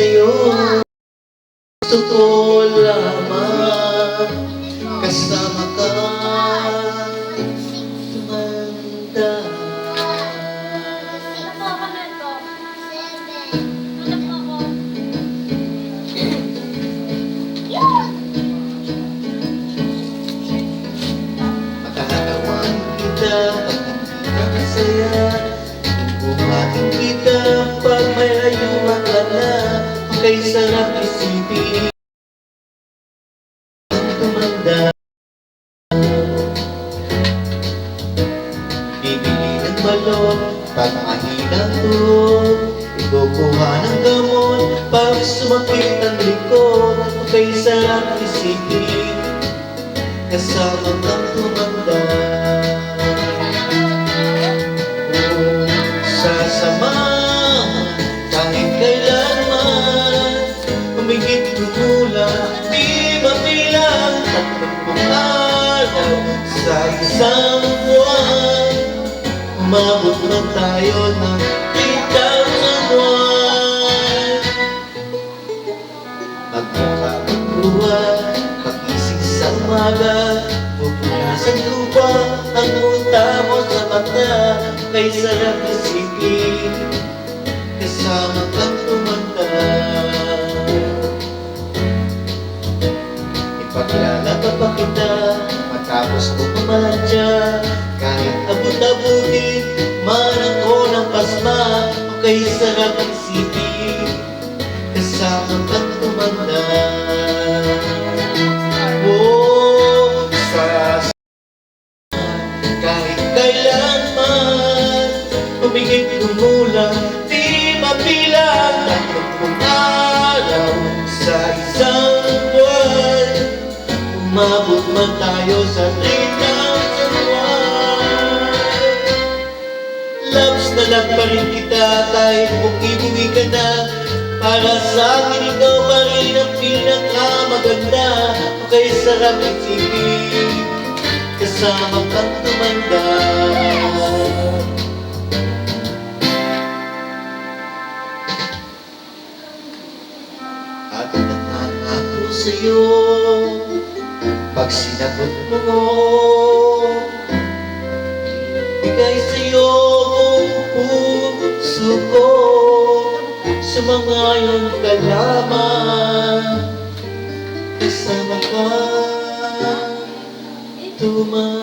sa'yo. Gusto ko lamang kasama ka, tumanda. Makakatawan kita pag masaya, buhatin kita pag may ayuman ka na. Kay sarap isipin ang tumanda. Bibili ng balon pag mahina to, ikukuha ng gamot pag sumakit ang likod. Kay sarap isipin kasama kang tumanda. Sasamahan kahit kailanman, humigit kumulang di mabilang 30 araw sa isang buwan. Umabot na tayo ng 3,000 buwan. Magmukha magbuwan, pagising sa umaga, pupunasan lupa ang unta mo sa mata. Kay sarap isipin kasama kang tumanda. Ipaglalaba pa kita matapos ko pumadya, kahit abot-abutin man ako ng pasma. Kay sarap isipin kasama kang tumanda. Oh, sasama kahit kailanman, humigit kumulang di mabilang 30 araw sa isang buwan. Umabot man tayo sa 3,000 buwan. Loves na lang pa rin kita kahit buki-buki ka na. Para sa akin ikaw pa rin ang pinakamaganda. Kay sarap isipin kasama kang tumanda. At nangangako sa'yo pag sinagot mo, bigay sa'yo buong puso ko. Sumangayon ka lamang kasama ka tumanda.